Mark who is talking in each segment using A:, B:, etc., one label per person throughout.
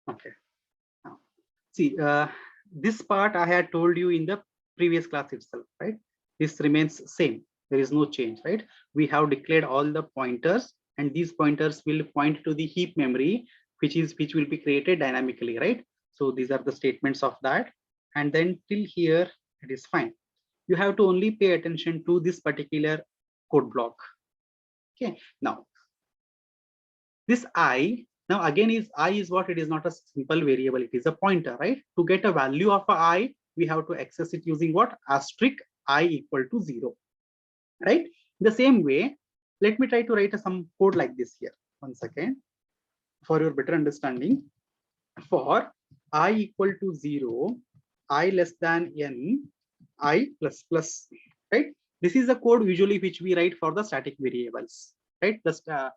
A: Okay. Now, see, this part I had told you in the previous class itself, right? This remains same. There is no change, right? We have declared all the pointers, and these pointers will point to the heap memory, which will be created dynamically, right? So these are the statements of that. And then till here, it is fine. You have to only pay attention to this particular code block. Okay. Now, this I, now again is I is what? It is not a simple variable, it is a pointer, right? To get a value of a I, we have to access it using what? Asterisk I equal to 0, right? The same way, let me try to write some code like this here. Once again, for your better understanding, for I equal to 0, I less than n, I plus plus, right? This is the code usually which we write for the static variables, right? The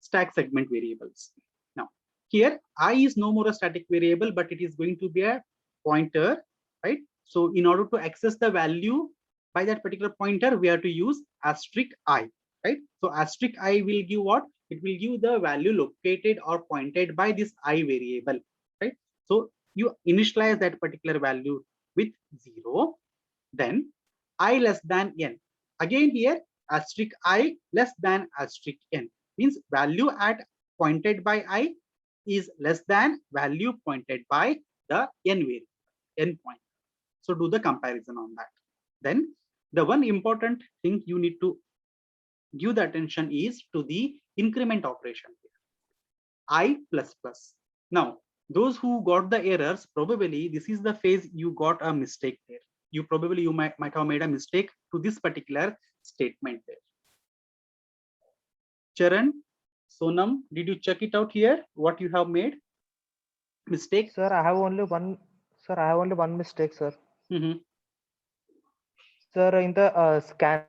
A: stack segment variables. Now, here I is no more a static variable, but it is going to be a pointer, right? So in order to access the value by that particular pointer, we have to use asterisk I, right? So asterisk I will give what? It will give the value located or pointed by this I variable, right? So you initialize that particular value with 0, then I less than n. Again here, asterisk I less than asterisk n means value at pointed by I is less than value pointed by the n variable, n point. So do the comparison on that. Then the one important thing you need to give the attention is to the increment operation here. I plus plus. Now, those who got the errors, probably this is the phase you got a mistake there. You might have made a mistake to this particular statement there. Charan, Sonam, did you check it out here? What you have made mistake?
B: Sir, I have only one. Sir, I have only one mistake, sir.
A: Mm-hmm.
B: Sir, in the scanf,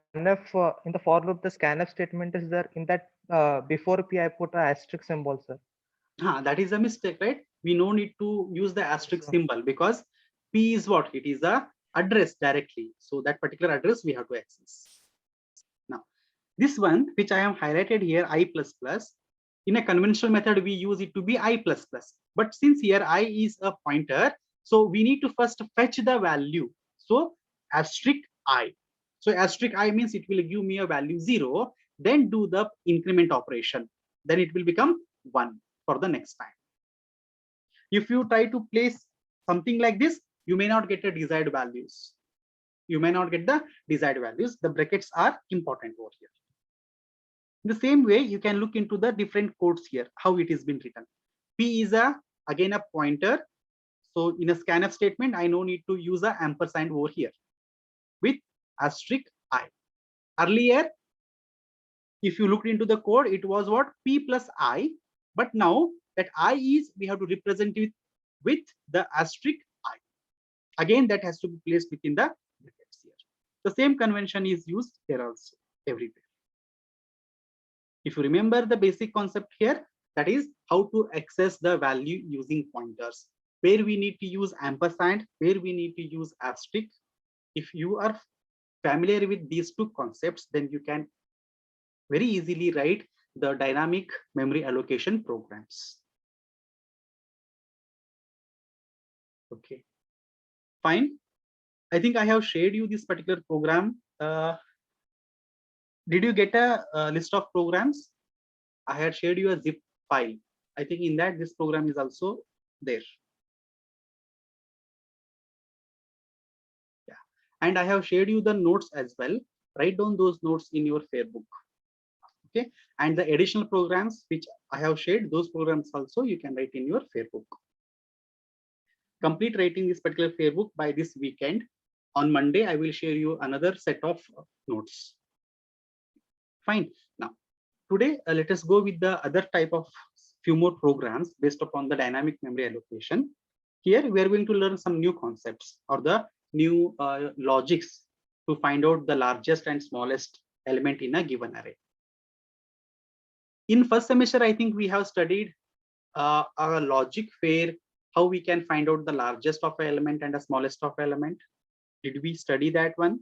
B: in the for loop, the scanf statement is there. In that before P, I put a asterisk symbol, sir.
A: That is a mistake, right? We no need to use the
B: Yes,
A: asterisk
B: sir.
A: symbol because P is what? It is a address directly. So that particular address we have to access. Now, this one, which I have highlighted here, I plus plus, in a conventional method, we use it to be I plus plus. But since here I is a pointer, so we need to first fetch the value. So asterisk I. So asterisk I means it will give me a value 0, then do the increment operation. Then it will become 1 for the next time. If you try to place something like this, you may not get the desired values. You may not get the desired values. The brackets are important over here. In the same way, you can look into the different codes here, how it is been written. P is again a pointer. So in a scanf statement, I no need to use a ampersand over here with asterisk I. Earlier, if you looked into the code, it was what? P plus I. But now that I is, we have to represent it with the asterisk I. Again, that has to be placed within the brackets here. The same convention is used here also, everywhere. If you remember the basic concept here, that is how to access the value using pointers, where we need to use ampersand, where we need to use asterisk. If you are familiar with these two concepts, then you can very easily write the dynamic memory allocation programs. Okay, fine. I think I have shared you this particular program. Did you get a list of programs? I had shared you a zip file. I think in that this program is also there. Yeah. And I have shared you the notes as well. Write down those notes in your Fairbook. Okay. And the additional programs which I have shared, those programs also you can write in your Fairbook. Complete writing this particular Fairbook by this weekend. On Monday, I will share you another set of notes. Fine. Now, today, let us go with the other type of few more programs based upon the dynamic memory allocation. Here, we are going to learn some new concepts or the new logics to find out the largest and smallest element in a given array. In first semester, I think we have studied a logic where how we can find out the largest of an element and the smallest of element. Did we study that one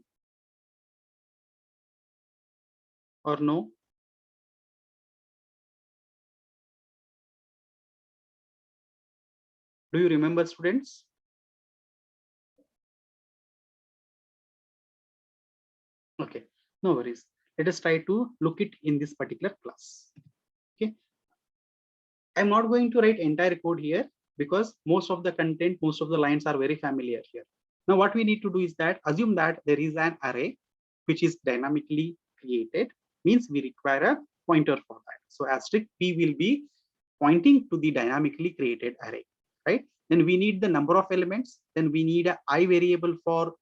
A: or no? Do you remember, students? Okay, no worries. Let us try to look it in this particular class. Okay, I'm not going to write entire code here because most of the content, most of the lines are very familiar here. Now, what we need to do is that assume that there is an array which is dynamically created, means we require a pointer for that. So asterisk p will be pointing to the dynamically created array, right? Then we need the number of elements. Then we need a I variable for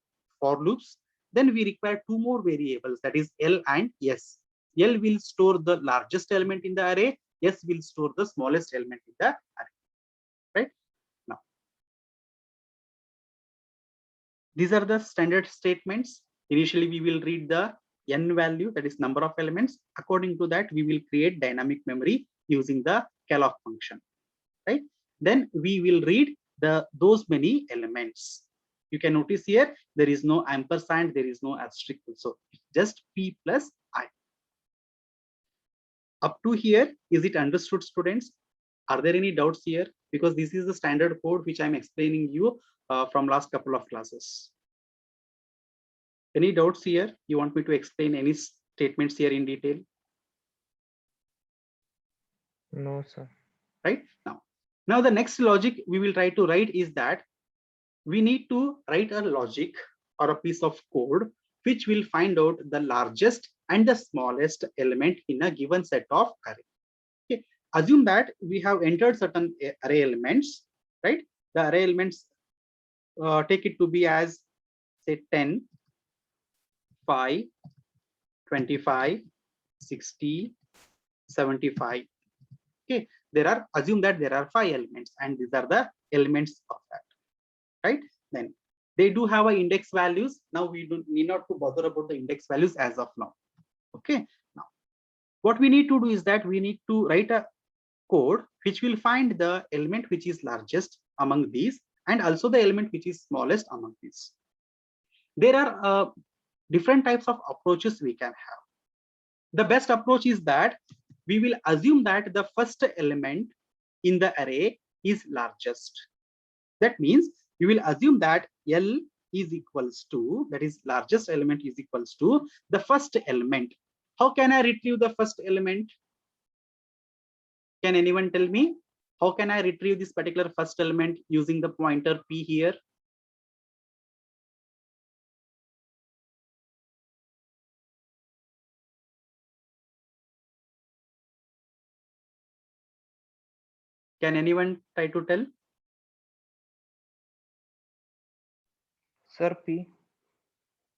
A: loops. Then we require two more variables, that is L and S. L will store the largest element in the array. S will store the smallest element in the array, right? Now, these are the standard statements. Initially, we will read the n value, that is number of elements. According to that, we will create dynamic memory using the calloc function, right? Then we will read those many elements. You can notice here there is no ampersand, there is no asterisk also, just p plus I. Up to here, is it understood, students? Are there any doubts here? Because this is the standard code which I'm explaining you from last couple of classes. Any doubts here? You want me to explain any statements here in detail?
B: No, sir.
A: Right now the next logic we will try to write is that we need to write a logic or a piece of code which will find out the largest and the smallest element in a given set of array. Okay. Assume that we have entered certain array elements, right? The array elements, take it to be as say 10, 5, 25, 60, 75. Okay, assume that there are 5 elements and these are the elements of that, right? Then they do have a index values. Now we need not to bother about the index values as of now. Okay, now what we need to do is that we need to write a code which will find the element which is largest among these and also the element which is smallest among these. There are different types of approaches we can have. The best approach is that we will assume that the first element in the array is largest. That means we will assume that L is equals to, that is largest element is equals to the first element. How can I retrieve the first element? Can anyone tell me? How can I retrieve this particular first element using the pointer P here? Can anyone try to tell?
B: Sir, P.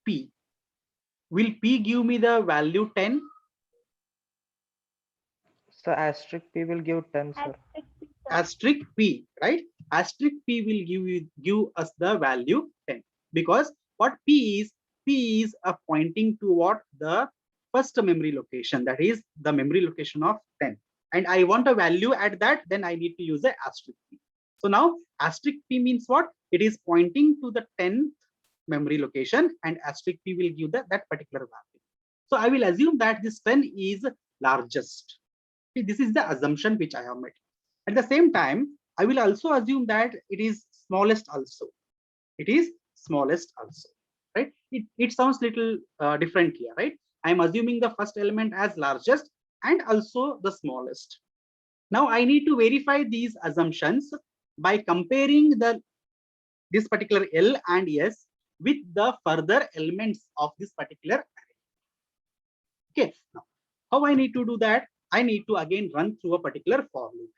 A: P. Will P give me the value 10?
B: So asterisk P will give 10, sir.
A: Asterisk P, right? Asterisk P will give us the value 10 because what P is pointing to what the first memory location, that is the memory location of 10. And I want a value at that, then I need to use the asterisk P. So now asterisk P means what? It is pointing to the 10th memory location and asterisk P will give that particular value. So I will assume that this 10 is largest. See, this is the assumption which I have made. At the same time, I will also assume that it is smallest also. It is smallest also, right? It sounds little different here, right? I'm assuming the first element as largest and also the smallest. Now I need to verify these assumptions by comparing this particular L and S with the further elements of this particular array. Okay, now how I need to do that? I need to again run through a particular for loop,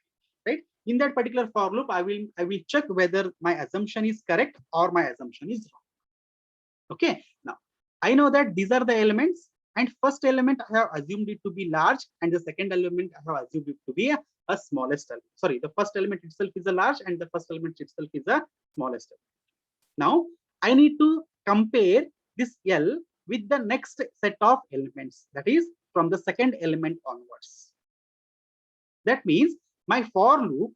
A: right? In that particular for loop, I will check whether my assumption is correct or my assumption is wrong. Okay, now I know that these are the elements, and first element I have assumed it to be large, and the second element I have assumed it to be a smallest element. Sorry, the first element itself is a large, and the first element itself is a smallest element. Now I need to compare this L with the next set of elements, that is from the second element onwards. That means my for loop,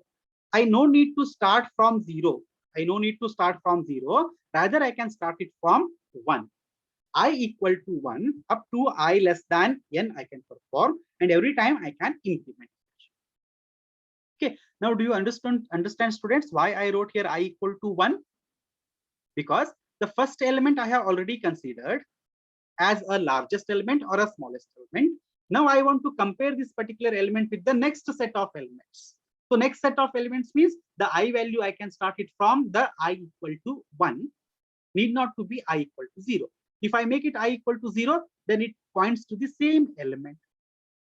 A: I no need to start from 0. I no need to start from 0. Rather, I can start it from 1. I equal to 1 up to I less than n I can perform, and every time I can increment. Okay. Now, do you understand students why I wrote here I equal to 1? Because the first element I have already considered as a largest element or a smallest element. Now I want to compare this particular element with the next set of elements. So next set of elements means the I value I can start it from the I equal to 1, need not to be I equal to 0. If I make it I equal to 0, then it points to the same element.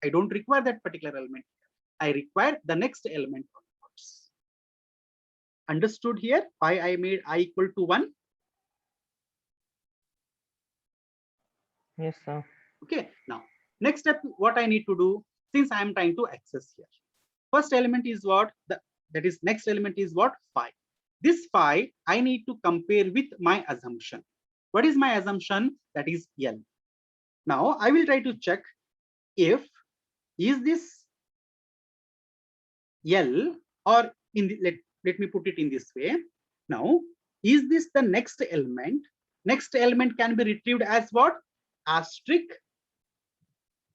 A: I don't require that particular element. I require the next element onwards. Understood here why I made I equal to 1?
B: Yes, sir.
A: Okay, now next step, what I need to do, since I am trying to access here. First element is what? That is next element is what? Phi. This phi I need to compare with my assumption. What is my assumption? That is L. Now I will try to check if is this L or in the, let me put it in this way. Now, is this the next element? Next element can be retrieved as what? Asterisk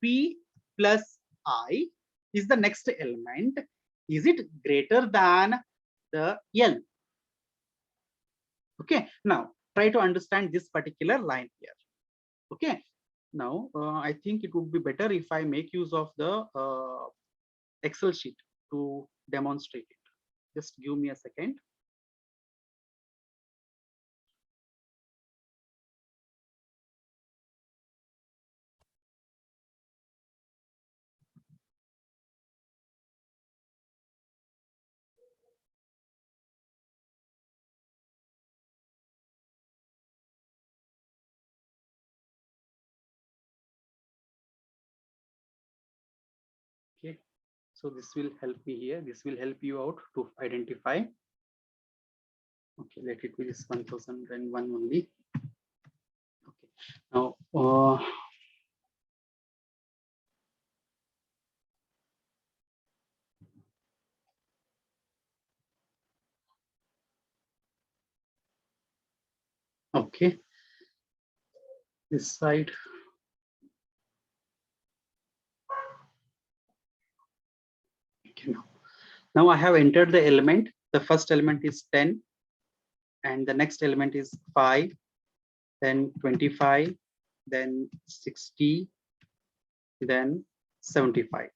A: P plus I is the next element. Is it greater than the L? Okay, now try to understand this particular line here. Okay, now I think it would be better if I make use of the Excel sheet to demonstrate it. Just give me a second. Okay, so this will help me here. This will help you out to identify. Okay, let it be this 1001 only. Okay, now okay, this side. Okay, now I have entered the element. The first element is 10, and the next element is 5, then 25, then 60, then 75.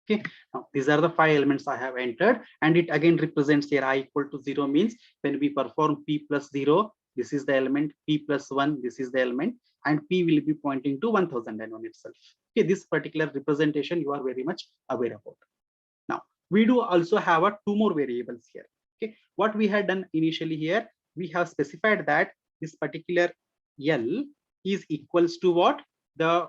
A: Okay, now these are the 5 elements I have entered, and it again represents here I equal to 0 means when we perform P plus 0, this is the element, P plus 1, this is the element, and P will be pointing to 1001 itself. Okay, this particular representation you are very much aware about. Now we do also have 2 more variables here. Okay, what we had done initially here, we have specified that this particular L is equals to what? The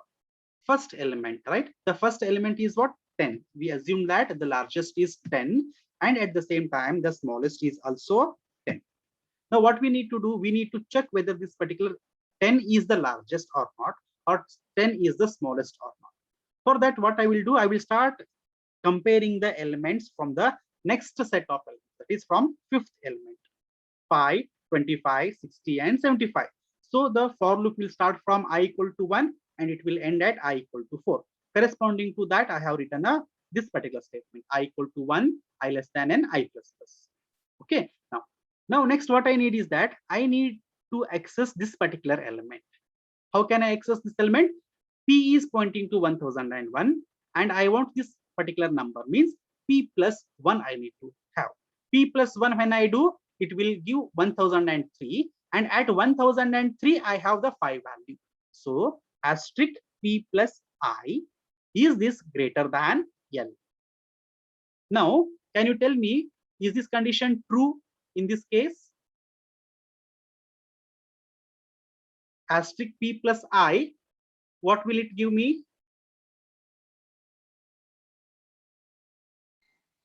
A: first element, right? The first element is what? 10. We assume that the largest is 10, and at the same time the smallest is also 10. Now what we need to do, we need to check whether this particular 10 is the largest or not, or 10 is the smallest or not. For that, what I will do, I will start comparing the elements from the next set of elements, that is from 5th element, 5, 25, 60, and 75. So the for loop will start from I equal to 1 and it will end at I equal to 4. Corresponding to that, I have written this particular statement, I equal to 1, I less than n, I plus plus. Okay, now next what I need is that I need to access this particular element. How can I access this element? P is pointing to 1001 and I want this particular number, means P plus 1 I need to have. P plus 1 when I do, it will give 1003, and at 1003 I have the 5 value. So asterisk P plus I, is this greater than L? Now can you tell me, is this condition true in this case? Asterisk P plus I, what will it give me?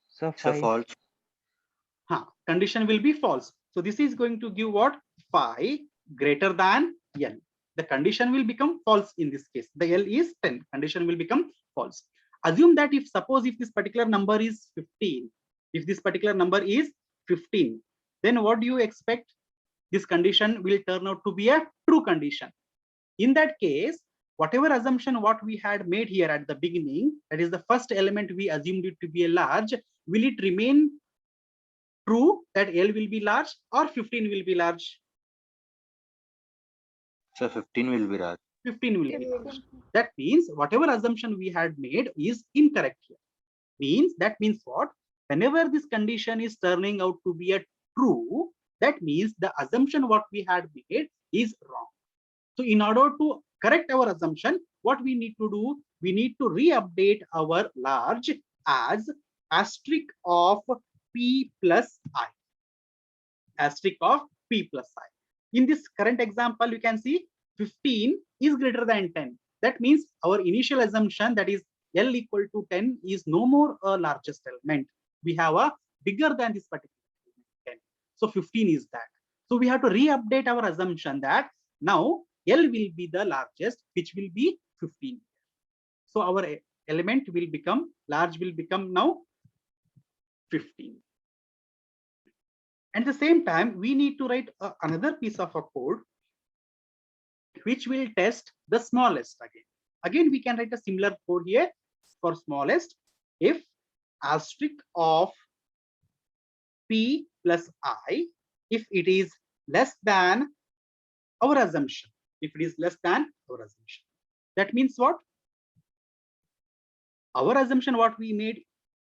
B: So
C: false.
A: Condition will be false. So this is going to give what? Phi greater than L. The condition will become false in this case. The L is 10. Condition will become false. Assume that if suppose if this particular number is 15, if this particular number is 15, then what do you expect? This condition will turn out to be a true condition. In that case, whatever assumption what we had made here at the beginning, that is the first element we assumed it to be a large, will it remain true that L will be large or 15 will be large?
C: So 15 will be large.
A: 15 will be large. That means whatever assumption we had made is incorrect here. That means what? Whenever this condition is turning out to be a true, that means the assumption what we had made is wrong. So in order to correct our assumption, what we need to do, we need to re-update our large as asterisk of P plus I. Asterisk of P plus I. In this current example, you can see 15 is greater than 10. That means our initial assumption, that is L equal to 10, is no more a largest element. We have a bigger than this particular 10. So 15 is that. So we have to re-update our assumption that now L will be the largest, which will be 15. So our element will become, large will become now 15. At the same time, we need to write another piece of a code which will test the smallest again. Again, we can write a similar code here for smallest. If asterisk of P plus I, if it is less than our assumption, if it is less than our assumption, that means what? Our assumption what we made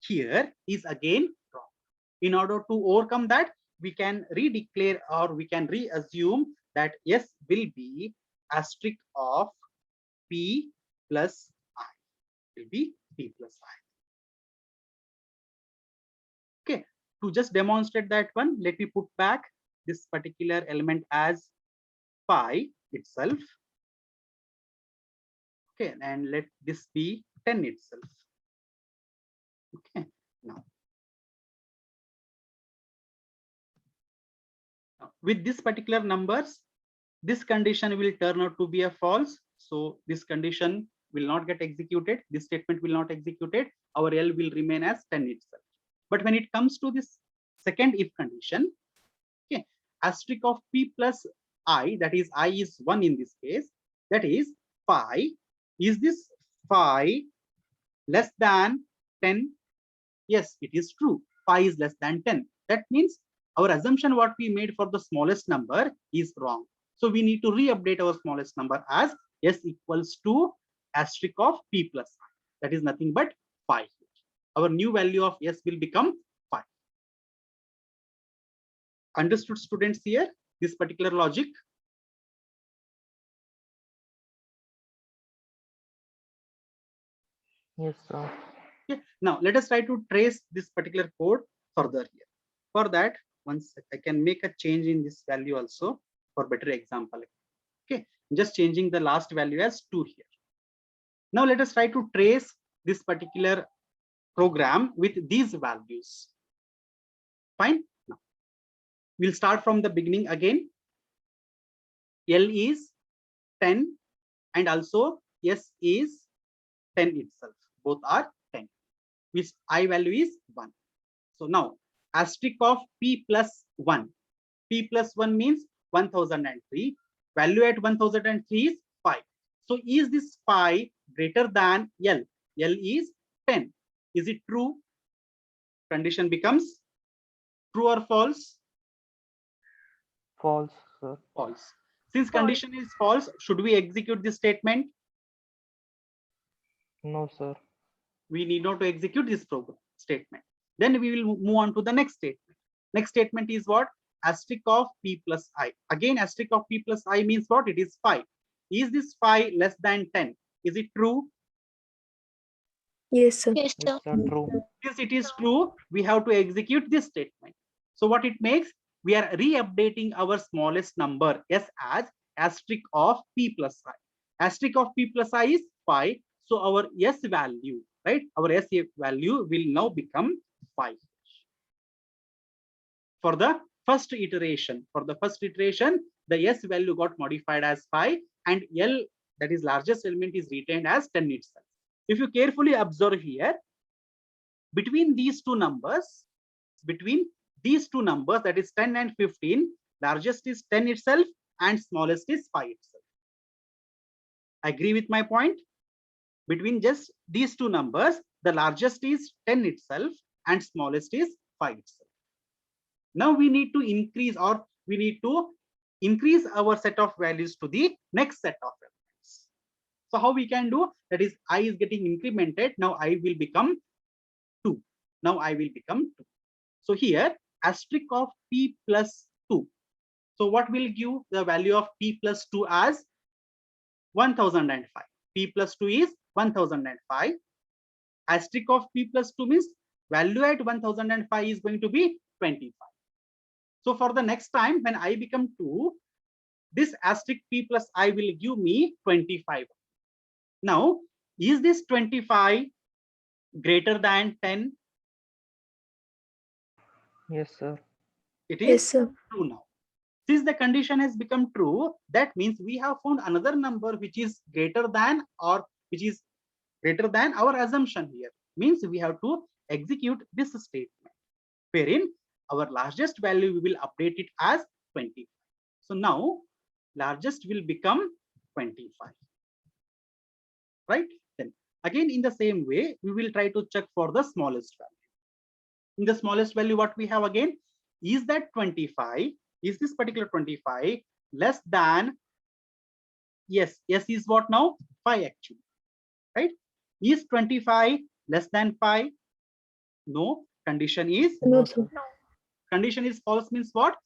A: here is again wrong. In order to overcome that, we can redeclare or we can reassume that S will be asterisk of P plus I, will be P plus I. Okay, to just demonstrate that one, let me put back this particular element as pi itself. Okay, and let this be 10 itself. Okay, now with this particular numbers, this condition will turn out to be a false. So this condition will not get executed. This statement will not executed. Our L will remain as 10 itself. But when it comes to this second if condition, okay, asterisk of P plus I, that is I is 1 in this case, that is phi. Is this phi less than 10? Yes, it is true. Phi is less than 10. That means our assumption what we made for the smallest number is wrong. So we need to re-update our smallest number as S equals to asterisk of P plus I. That is nothing but phi. Our new value of S will become phi. Understood, students, here, this particular logic?
B: Yes, sir.
A: Okay. Now let us try to trace this particular code further here. For that, once I can make a change in this value also for better example. Okay, just changing the last value as 2 here. Now let us try to trace this particular program with these values. Fine. Now we'll start from the beginning again. L is 10 and also S is 10 itself. Both are 10, which I value is 1. So now asterisk of P plus 1. P plus 1 means 1003. Value at 1003 is 5. So is this phi greater than L? L is 10. Is it true? Condition becomes true or false?
B: False, sir.
A: False. Since condition is false, should we execute this statement?
B: No, sir.
A: We need not to execute this program statement. Then we will move on to the next statement. Next statement is what? Asterisk of P plus I. Again, asterisk of P plus I means what? It is 5. Is this phi less than 10? Is it true?
D: Yes, sir.
B: Yes, sir. True.
A: Since it is true, we have to execute this statement. So what it makes? We are re-updating our smallest number S as asterisk of P plus I. Asterisk of P plus I is 5. So our S value, right? Our S value will now become 5. For the first iteration, the S value got modified as 5 and L, that is largest element, is retained as 10 itself. If you carefully observe here, between these two numbers, that is 10 and 15, largest is 10 itself and smallest is 5 itself. Agree with my point? Between just these two numbers, the largest is 10 itself and smallest is 5 itself. Now we need to increase our set of values to the next set of elements. So how we can do that is I is getting incremented. Now I will become 2. Now I will become 2. So here asterisk of p plus 2. So what will give the value of p plus 2 as 1005? P plus 2 is 1005. Asterisk of p plus 2 means value at 1005 is going to be 25. So for the next time when I become 2, this asterisk p plus I will give me 25. Now, is this 25 greater than 10?
B: Yes, sir.
A: It
C: Yes,
A: is
C: sir.
A: true now. Since the condition has become true, that means we have found another number which is greater than or which is greater than our assumption here. Means we have to execute this statement, wherein our largest value we will update it as 25. So now largest will become 25. Right? Then again in the same way, we will try to check for the smallest value. In the smallest value, what we have again is that 25. Is this particular 25 less than? Yes, yes is what now? 5 actually. Right? Is 25 less than 5? No. Condition is
C: No, sir.
A: condition is false means what?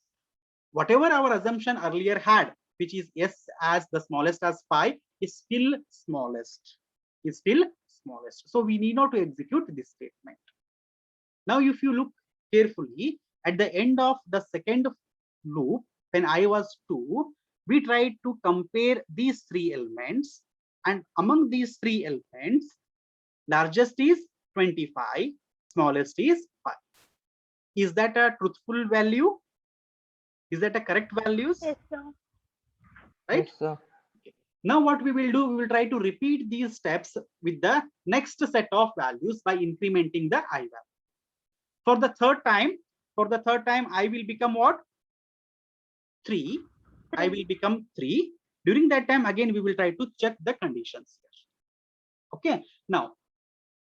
A: Whatever our assumption earlier had, which is s as the smallest as 5, is still smallest. Is still smallest. So we need not to execute this statement. Now, if you look carefully at the end of the second loop, when I was 2, we tried to compare these 3 elements, and among these 3 elements, largest is 25, smallest is 5. Is that a truthful value? Is that a correct values?
C: Yes, sir.
A: Right?
B: Yes, sir.
A: Now what we will do, we will try to repeat these steps with the next set of values by incrementing the I value. For the third time, I will become what? 3. I will become 3. During that time, again, we will try to check the conditions here. Okay. Now,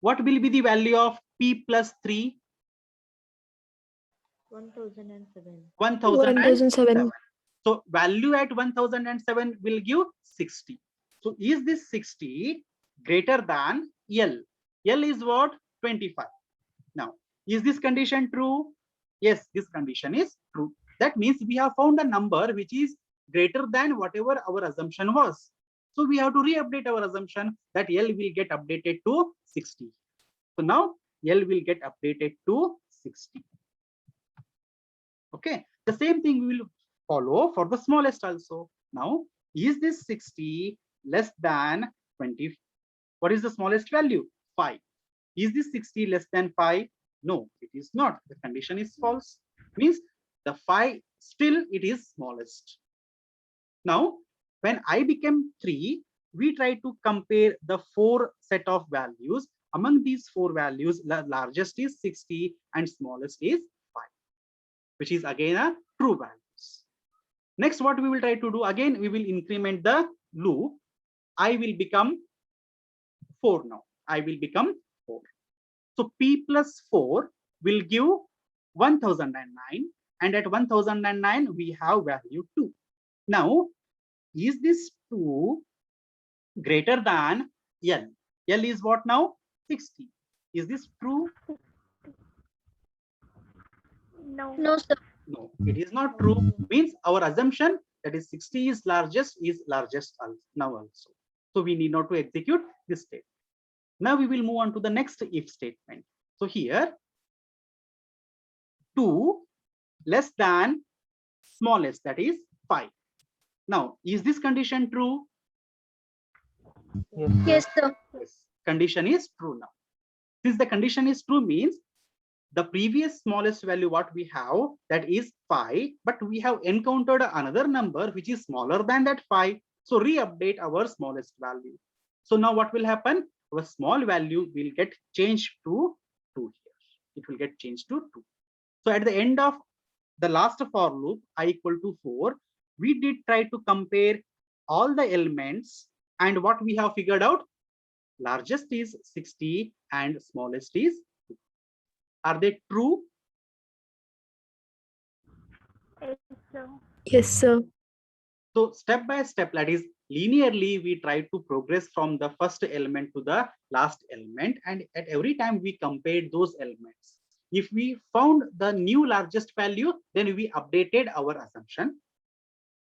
A: what will be the value of p plus 3?
C: 1007.
A: 1007. So value at 1007 will give 60. So is this 60 greater than L? L is what? 25. Now, is this condition true? Yes, this condition is true. That means we have found a number which is greater than whatever our assumption was. So we have to re-update our assumption that L will get updated to 60. So now L will get updated to 60. Okay, the same thing we will follow for the smallest also. Now, is this 60 less than 20? What is the smallest value? 5. Is this 60 less than 5? No, it is not. The condition is false. Means the 5 still it is smallest. Now, when I became 3, we try to compare the 4 set of values. Among these 4 values, the largest is 60 and smallest is 5, which is again a true values. Next, what we will try to do, again, we will increment the loop. I will become 4 now. I will become 4. So p plus 4 will give 1009, and at 1009 we have value 2. Now, is this 2 greater than L? L is what now? 60. Is this true?
C: No. No, sir.
A: No, it is not true. Means our assumption that is 60 is largest now also. So we need not to execute this statement. Now we will move on to the next if statement. So here 2 less than smallest, that is 5. Now, is this condition true?
B: Yes,
C: Yes, sir.
A: Yes, condition is true now. Since the condition is true means the previous smallest value what we have, that is 5, but we have encountered another number which is smaller than that 5. So re-update our smallest value. So now what will happen? Our small value will get changed to 2 here. It will get changed to 2. So at the end of the last for loop, I equal to 4, we did try to compare all the elements, and what we have figured out, largest is 60 and smallest is 2. Are they true?
C: Yes, sir.
D: Yes, sir.
A: So step by step, that is linearly, we try to progress from the first element to the last element. And at every time we compared those elements. If we found the new largest value, then we updated our assumption.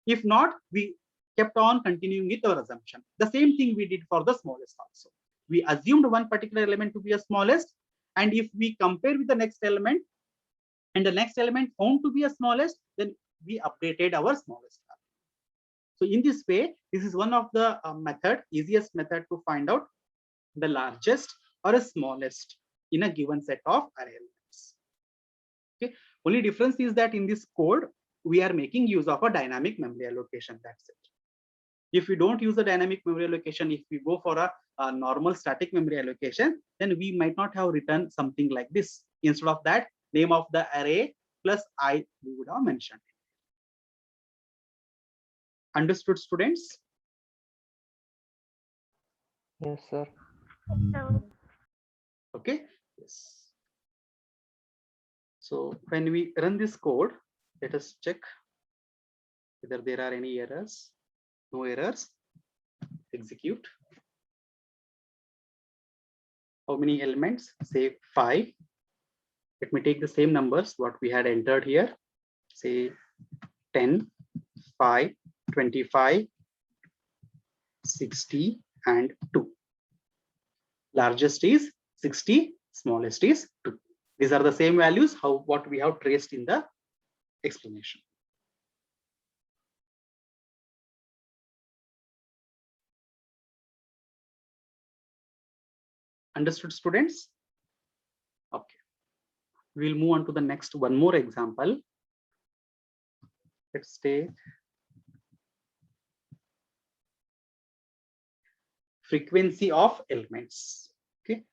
A: If not, we kept on continuing with our assumption. The same thing we did for the smallest also. We assumed one particular element to be a smallest. And if we compare with the next element and the next element found to be a smallest, then we updated our smallest value. So in this way, this is one of the easiest method to find out the largest or a smallest in a given set of array elements. Okay. Only difference is that in this code, we are making use of a dynamic memory allocation. That's it. If we don't use a dynamic memory allocation, if we go for a normal static memory allocation, then we might not have written something like this. Instead of that, name of the array plus I, we would have mentioned. Understood, students?
B: Yes, sir.
C: So,
A: Okay. Yes. So when we run this code, let us check whether there are any errors. No errors. Execute. How many elements? Say 5. Let me take the same numbers what we had entered here. Say 10, 5, 25, 60, and 2. Largest is 60, smallest is 2. These are the same values, what we have traced in the explanation. Understood, students? Okay. We'll move on to the next one more example. Let's take frequency of elements. Okay.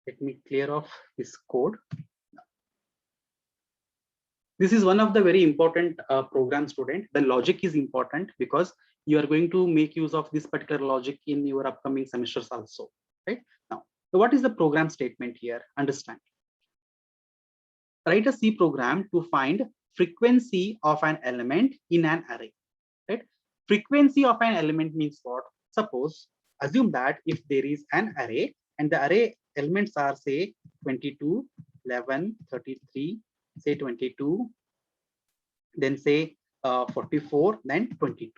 A: Let me clear off this code. This is one of the very important program, student. The logic is important because you are going to make use of this particular logic in your upcoming semesters also, right? Now, so what is the program statement here? Understand. Write a C program to find frequency of an element in an array, right? Frequency of an element means what? Suppose, assume that if there is an array and the array elements are say 22, 11, 33, say 22, then say 44, then 22.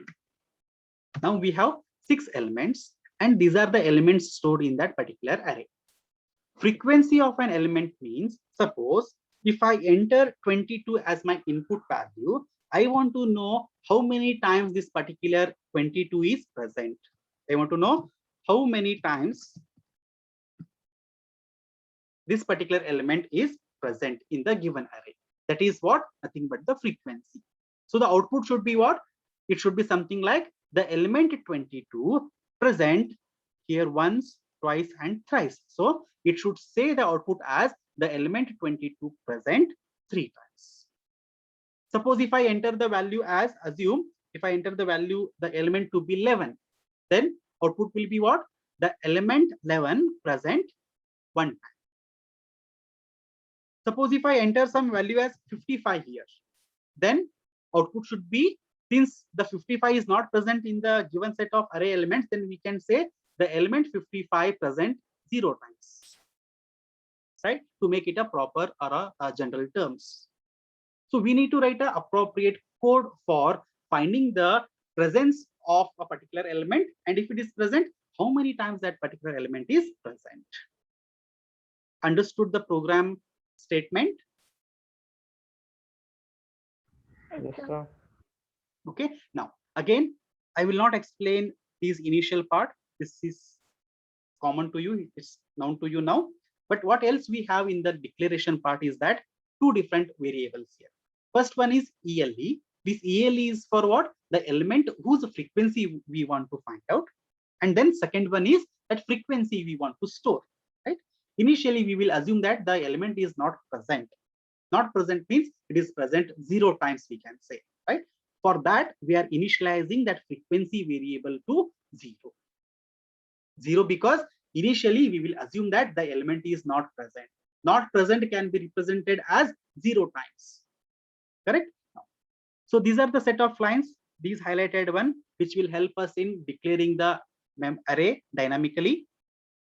A: Now we have 6 elements and these are the elements stored in that particular array. Frequency of an element means, suppose if I enter 22 as my input value, I want to know how many times this particular 22 is present. I want to know how many times this particular element is present in the given array. That is what? Nothing but the frequency. So the output should be what? It should be something like the element 22 present here once, twice, and thrice. So it should say the output as the element 22 present 3 times. Suppose if I enter the value as, assume if I enter the value, the element to be 11, then output will be what? The element 11 present 1 time. Suppose if I enter some value as 55 here, then output should be, since the 55 is not present in the given set of array elements, then we can say the element 55 present 0 times, right? To make it a proper or a general terms. So we need to write an appropriate code for finding the presence of a particular element, and if it is present, how many times that particular element is present. Understood the program statement?
B: Yes, sir.
A: Okay. Now, again, I will not explain this initial part. This is common to you. It's known to you now. But what else we have in the declaration part is that 2 different variables here. First one is ELE. This ELE is for what? The element whose frequency we want to find out. And then second one is that frequency we want to store, right? Initially, we will assume that the element is not present. Not present means it is present 0 times, we can say, right? For that, we are initializing that frequency variable to 0. 0 because initially we will assume that the element is not present. Not present can be represented as 0 times. Correct? So these are the set of lines, these highlighted one, which will help us in declaring the array dynamically,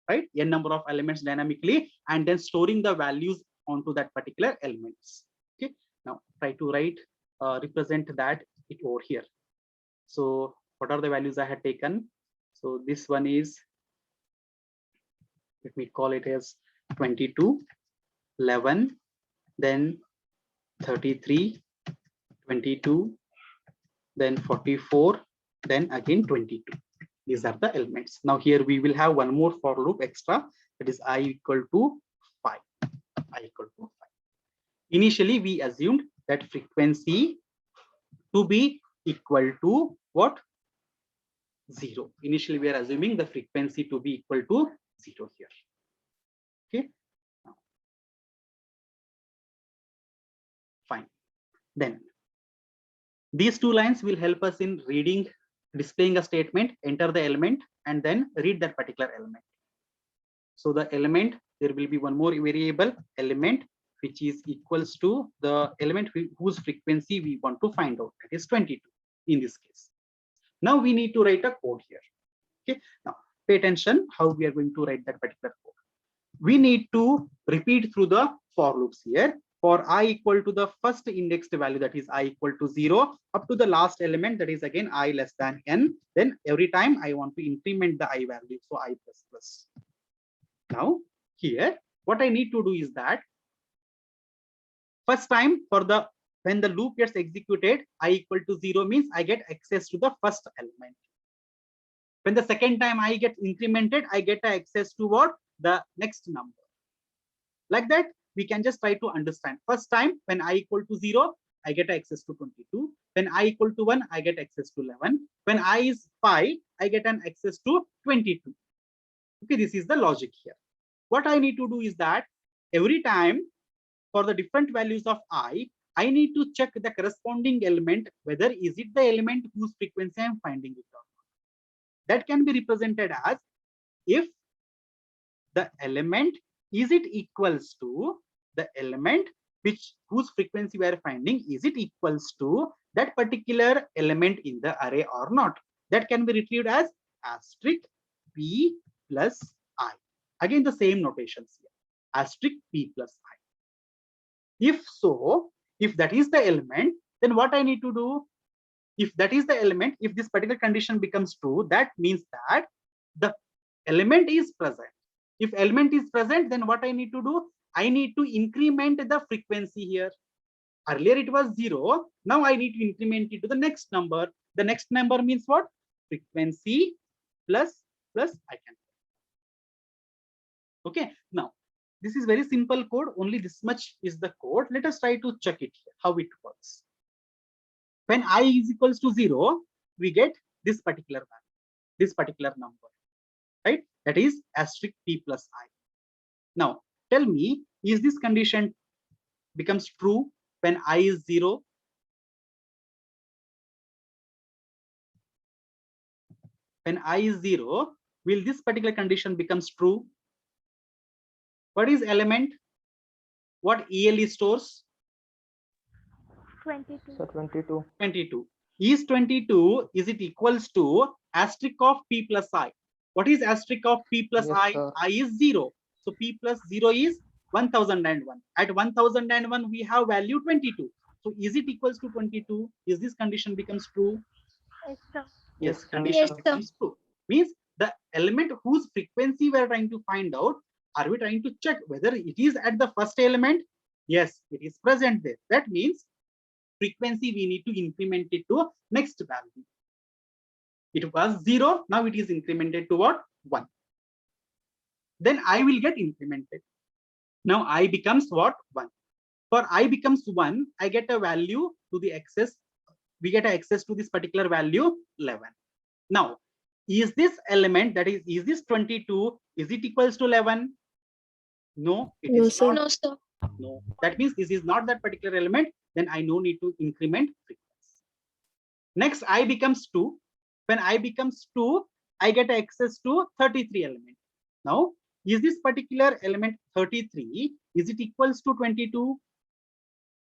A: right? N number of elements dynamically, and then storing the values onto that particular elements. Okay. Now try to represent that it over here. So what are the values I had taken? So this one is, let me call it as 22, 11, then 33, 22, then 44, then again 22. These are the elements. Now here we will have one more for loop extra, that is I equal to 5. I equal to 5. Initially we assumed that frequency to be equal to what? 0. Initially we are assuming the frequency to be equal to 0 here. Okay. Fine. Then these two lines will help us in reading, displaying a statement, enter the element, and then read that particular element. So the element, there will be one more variable, element, which is equals to the element whose frequency we want to find out, that is 22 in this case. Now we need to write a code here. Okay. Now pay attention how we are going to write that particular code. We need to repeat through the for loops here. For I equal to the first indexed value, that is I equal to 0, up to the last element, that is again I less than n. Then every time I want to increment the I value, so I plus plus. Now here what I need to do is that first time for the when the loop gets executed, I equal to 0 means I get access to the first element. When the second time I get incremented, I get access to what? The next number. Like that, we can just try to understand. First time when I equal to 0, I get access to 22. When I equal to 1, I get access to 11. When I is 5, I get an access to 22. Okay, this is the logic here. What I need to do is that every time for the different values of I need to check the corresponding element, whether is it the element whose frequency I am finding it or not. That can be represented as if the element is it equals to the element whose frequency we are finding, is it equals to that particular element in the array or not. That can be retrieved as asterisk p plus I. Again the same notations here, asterisk p plus I. If so, if that is the element, then what I need to do? If that is the element, if this particular condition becomes true, that means that the element is present. If element is present, then what I need to do? I need to increment the frequency here. Earlier it was 0. Now I need to increment it to the next number. The next number means what? Frequency plus I can. Okay. Now this is very simple code. Only this much is the code. Let us try to check it here, how it works. When I is equals to 0, we get this particular value, this particular number, right? That is asterisk p plus I. Now tell me, is this condition becomes true when I is 0? When I is 0, will this particular condition becomes true? What is element? What ELE stores?
C: 22.
B: So 22.
A: 22. Is 22, is it equals to asterisk of p plus I? What is asterisk of p plus
B: Yes,
A: I?
B: sir.
A: I is 0. So p plus 0 is 1001. At 1001, we have value 22. So is it equals to 22? Is this condition becomes true?
C: Yes, sir.
A: Yes,
B: Yes,
A: condition
C: Yes, sir.
A: becomes true. Means the element whose frequency we are trying to find out, are we trying to check whether it is at the first element? Yes, it is present there. That means frequency we need to increment it to next value. It was 0, now it is incremented to what? 1. Then I will get incremented. Now I becomes what? 1. For I becomes 1, I get a value to the excess. We get access to this particular value 11. Now, is this element, that is this 22, is it equals to 11? No, it
D: No,
A: is
D: sir.
A: not.
C: No, sir.
A: No, that means this is not that particular element. Then I no need to increment frequency. Next, I becomes 2. When I becomes 2, I get access to 33 element. Now, is this particular element 33, is it equals to 22?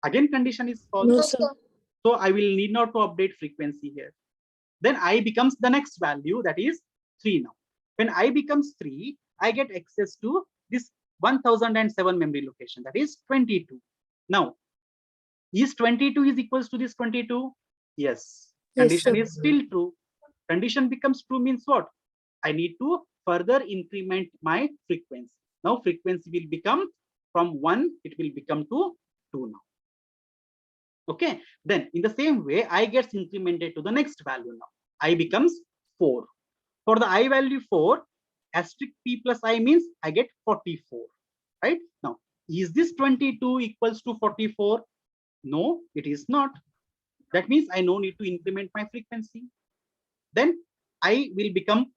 A: Again, condition is false.
D: No, sir.
A: So I will need not to update frequency here. Then I becomes the next value, that is 3 now. When I becomes 3, I get access to this 1007 memory location, that is 22. Now, is 22 is equals to this 22? Yes.
D: Yes,
A: Condition
D: sir.
A: is still true. Condition becomes true means what? I need to further increment my frequency. Now frequency will become from 1, it will become to 2 now. Okay, then in the same way, I gets incremented to the next value now. I becomes 4. For the I value 4, asterisk p plus I means I get 44. Right? Now, is this 22 equals to 44? No, it is not. That means I no need to increment my frequency. Then I will become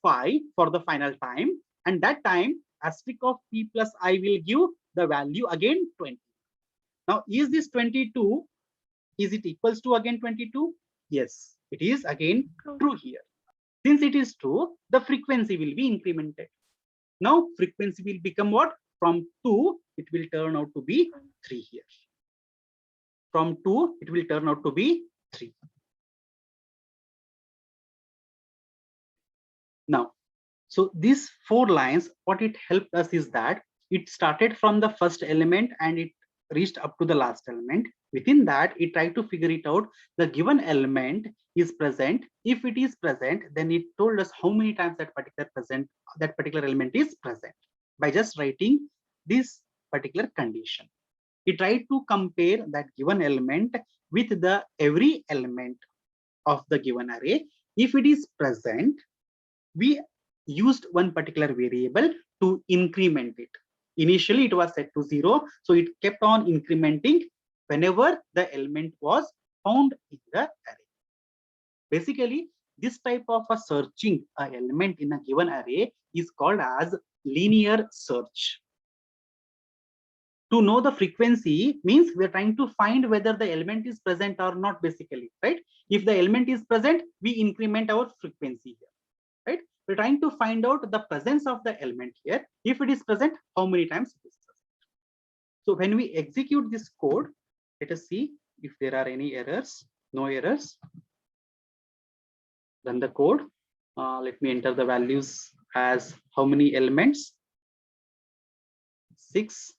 A: 5 for the final time, and that time asterisk of p plus I will give the value again 20. Now, is this 22? Is it equals to again 22? Yes, it is again true here. Since it is true, the frequency will be incremented. Now, frequency will become what? From 2, it will turn out to be 3 here. From 2, it will turn out to be 3. Now, so these 4 lines, what it helped us is that it started from the first element and it reached up to the last element. Within that, it tried to figure it out. The given element is present. If it is present, then it told us how many times that particular element is present by just writing this particular condition. It tried to compare that given element with the every element of the given array. If it is present, we used one particular variable to increment it. Initially, it was set to 0, so it kept on incrementing whenever the element was found in the array. Basically, this type of a searching an element in a given array is called as linear search. To know the frequency means we are trying to find whether the element is present or not, basically, right? If the element is present, we increment our frequency here, right? We're trying to find out the presence of the element here. If it is present, how many times it is present. So when we execute this code, let us see if there are any errors. No errors. Run the code. Let me enter the values as how many elements? 6.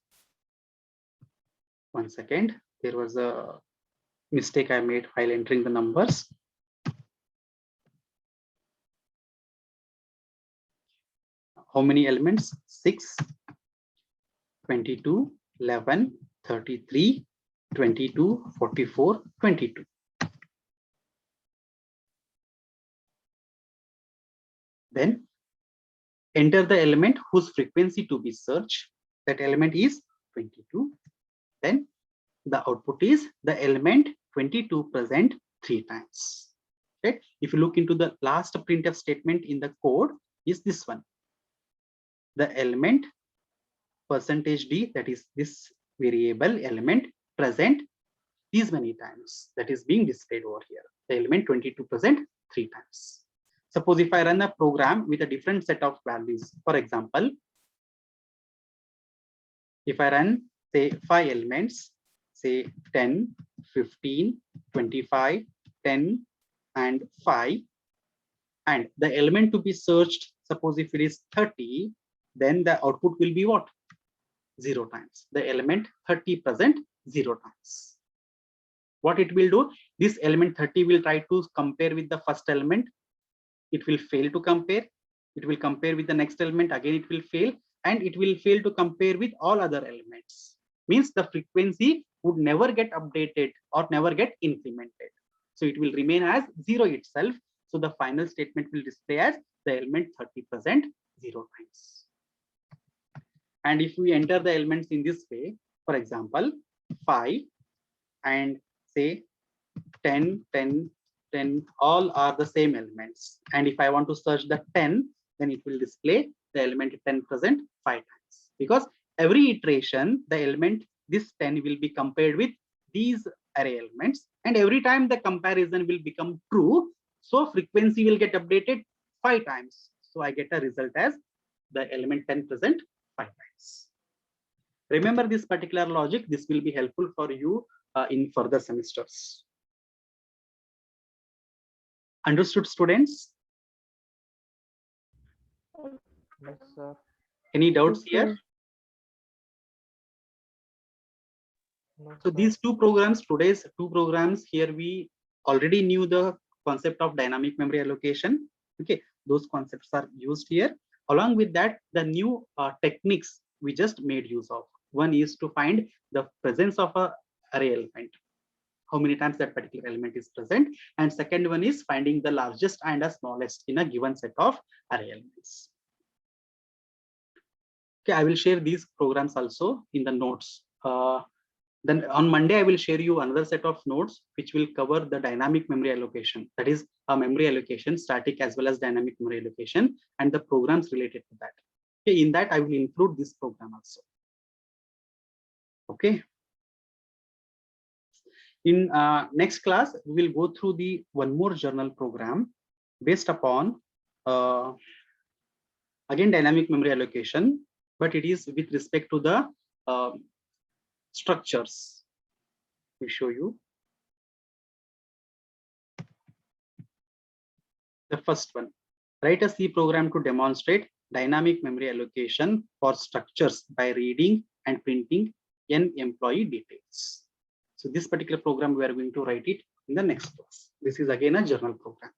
A: 1 second. There was a mistake I made while entering the numbers. How many elements? 6, 22, 11, 33, 22, 44, 22. Then enter the element whose frequency to be searched. That element is 22. Then the output is the element 22 present 3 times. Right? If you look into the last printf statement in the code, is this one. The element %d, that is this variable element, present these many times, that is being displayed over here. The element 22 present 3 times. Suppose if I run a program with a different set of values, for example, if I run say 5 elements, say 10, 15, 25, 10, and 5, and the element to be searched, suppose if it is 30, then the output will be what? 0 times. The element 30 present 0 times. What it will do, this element 30 will try to compare with the first element. It will fail to compare. It will compare with the next element. Again, it will fail, and it will fail to compare with all other elements. Means the frequency would never get updated or never get incremented. So it will remain as 0 itself. So the final statement will display as the element 30 present 0 times. And if we enter the elements in this way, for example, 5 and say 10, 10, 10, all are the same elements. And if I want to search the 10, then it will display the element 10 present 5 times. Because every iteration, the element this 10 will be compared with these array elements. And every time the comparison will become true, so frequency will get updated 5 times. So I get a result as the element 10 present 5 times. Remember this particular logic. This will be helpful for you in further semesters. Understood, students?
B: Yes, sir.
A: Any doubts
C: Yes,
A: here?
C: sir.
B: No,
A: So
B: sir.
A: these two programs, today's two programs here, we already knew the concept of dynamic memory allocation. Okay, those concepts are used here. Along with that, the new techniques we just made use of. One is to find the presence of a array element, how many times that particular element is present. And second one is finding the largest and the smallest in a given set of array elements. Okay, I will share these programs also in the notes. Then on Monday, I will share you another set of notes which will cover the dynamic memory allocation. That is a memory allocation, static as well as dynamic memory allocation, and the programs related to that. Okay, in that I will include this program also. Okay. In next class, we will go through the one more journal program based upon again dynamic memory allocation, but it is with respect to the structures. We show you the first one. Write a C program to demonstrate dynamic memory allocation for structures by reading and printing n employee details. So this particular program, we are going to write it in the next class. This is again a journal program.